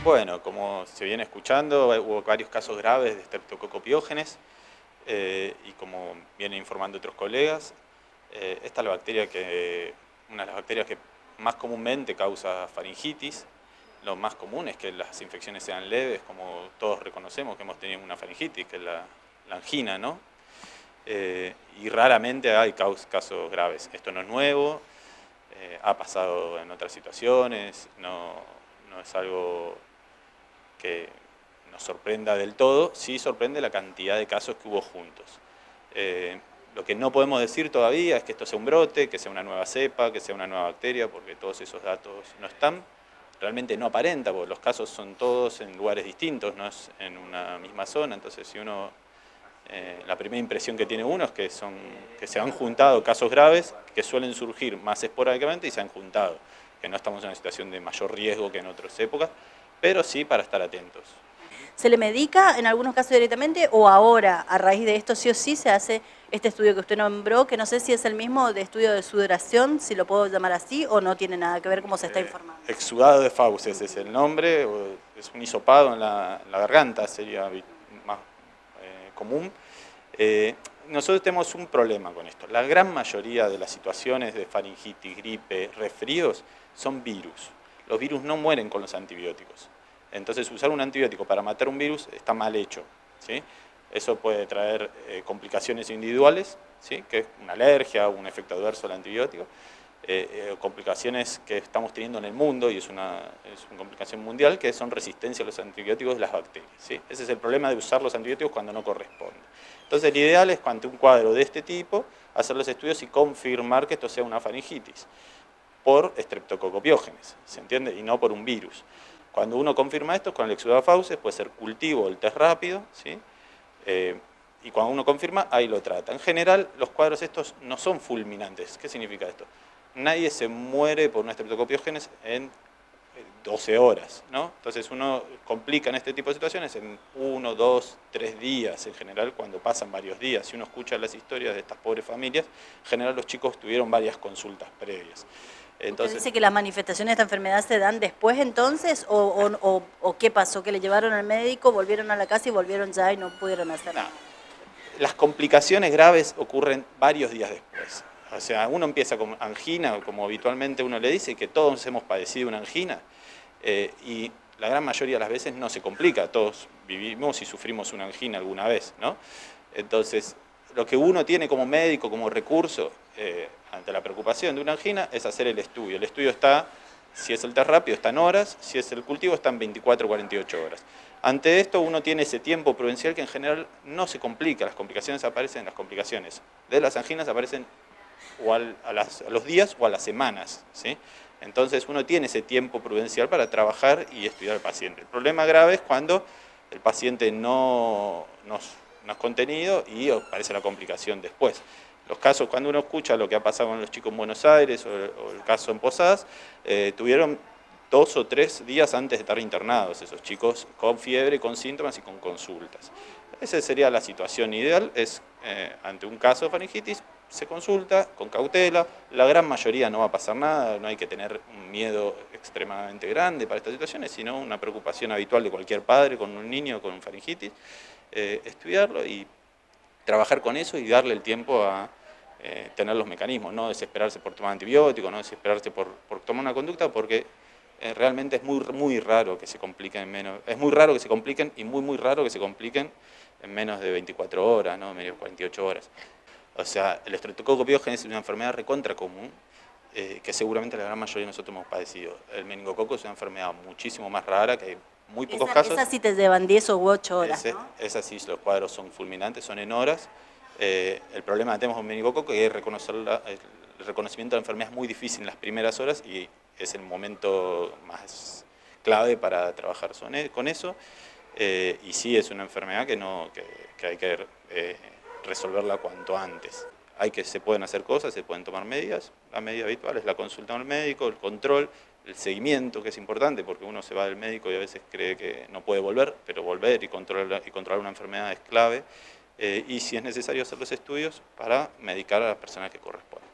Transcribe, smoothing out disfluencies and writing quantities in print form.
Bueno, como se viene escuchando, hubo varios casos graves de Streptococcus pyogenes y como vienen informando otros colegas, esta es una de las bacterias que más comúnmente causa faringitis. Lo más común es que las infecciones sean leves, como todos reconocemos que hemos tenido una faringitis, que es la angina, ¿no? Y raramente hay casos graves. Esto no es nuevo, ha pasado en otras situaciones, no es algo que nos sorprenda del todo, sí sorprende la cantidad de casos que hubo juntos. Lo que no podemos decir todavía es que esto sea un brote, que sea una nueva cepa, que sea una nueva bacteria, porque todos esos datos no están. Realmente no aparenta, porque los casos son todos en lugares distintos, no es en una misma zona. Entonces, si uno, la primera impresión que tiene uno es que se han juntado casos graves que suelen surgir más esporádicamente y se han juntado, que no estamos en una situación de mayor riesgo que en otras épocas, pero sí para estar atentos. ¿Se le medica en algunos casos directamente o ahora, a raíz de esto, sí o sí se hace este estudio que usted nombró, que no sé si es el mismo de estudio de sudoración, si lo puedo llamar así, o no tiene nada que ver cómo se está informando? Exudado de fauces es el nombre, es un hisopado en la garganta, sería más común. Nosotros tenemos un problema con esto. La gran mayoría de las situaciones de faringitis, gripe, resfríos son virus. Los virus no mueren con los antibióticos. Entonces usar un antibiótico para matar un virus está mal hecho, ¿sí? Eso puede traer complicaciones individuales, ¿sí? Que es una alergia, un efecto adverso al antibiótico, complicaciones que estamos teniendo en el mundo, y es una complicación mundial, que son resistencia a los antibióticos de las bacterias, ¿sí? Ese es el problema de usar los antibióticos cuando no corresponde. Entonces el ideal es, ante un cuadro de este tipo, hacer los estudios y confirmar que esto sea una faringitis por Streptococcus pyogenes, ¿se entiende? Y no por un virus. Cuando uno confirma esto con el exudado fauces, puede ser cultivo o el test rápido, ¿sí? Y cuando uno confirma, ahí lo trata. En general, los cuadros estos no son fulminantes. ¿Qué significa esto? Nadie se muere por una Streptococcus pyogenes en 12 horas, ¿no? Entonces uno complica en este tipo de situaciones en 1, 2, 3 días, en general, cuando pasan varios días. Si uno escucha las historias de estas pobres familias, en general los chicos tuvieron varias consultas previas. Entonces, ¿usted dice que las manifestaciones de esta enfermedad se dan después entonces o qué pasó? ¿Que le llevaron al médico, volvieron a la casa y volvieron ya y no pudieron hacer nada? Las complicaciones graves ocurren varios días después. O sea, uno empieza con angina, como habitualmente uno le dice, que todos hemos padecido una angina, y la gran mayoría de las veces no se complica, todos vivimos y sufrimos una angina alguna vez, ¿no? Entonces, lo que uno tiene como médico, como recurso, ante la preocupación de una angina, es hacer el estudio. El estudio está, si es el test rápido, está en horas, si es el cultivo, está en 24 o 48 horas. Ante esto uno tiene ese tiempo prudencial que en general no se complica, las complicaciones aparecen, las complicaciones de las anginas aparecen o a los días o a las semanas, ¿sí? Entonces uno tiene ese tiempo prudencial para trabajar y estudiar al paciente. El problema grave es cuando el paciente no es contenido y aparece la complicación después. Los casos, cuando uno escucha lo que ha pasado con los chicos en Buenos Aires o el caso en Posadas, tuvieron 2 o 3 días antes de estar internados esos chicos con fiebre, con síntomas y con consultas. Esa sería la situación ideal, es ante un caso de faringitis, se consulta con cautela, la gran mayoría no va a pasar nada, no hay que tener un miedo extremadamente grande para estas situaciones, sino una preocupación habitual de cualquier padre con un niño con faringitis, estudiarlo y trabajar con eso y darle el tiempo a tener los mecanismos, no desesperarse por tomar antibióticos, no desesperarse por tomar una conducta, porque realmente es muy raro que se compliquen es muy raro que se compliquen y muy raro que se compliquen en menos de 24 horas, ¿no? Menos de 48 horas. O sea, el Streptococcus pyogenes es una enfermedad recontra común, que seguramente la gran mayoría de nosotros hemos padecido. El meningococo es una enfermedad muchísimo más rara, que hay muy pocos casos. Esa sí te llevan 10 u 8 horas, ¿no? Esas sí, los cuadros son fulminantes, son en horas. El problema que tenemos con meningococo es que el reconocimiento de la enfermedad es muy difícil en las primeras horas y es el momento más clave para trabajar con eso. Y sí, es una enfermedad que hay que resolverla cuanto antes. Se pueden hacer cosas, se pueden tomar medidas. La medida habitual es la consulta al médico, el control, el seguimiento, que es importante, porque uno se va del médico y a veces cree que no puede volver, pero volver y controlar una enfermedad es clave. Y si es necesario hacer los estudios para medicar a las personas que corresponden.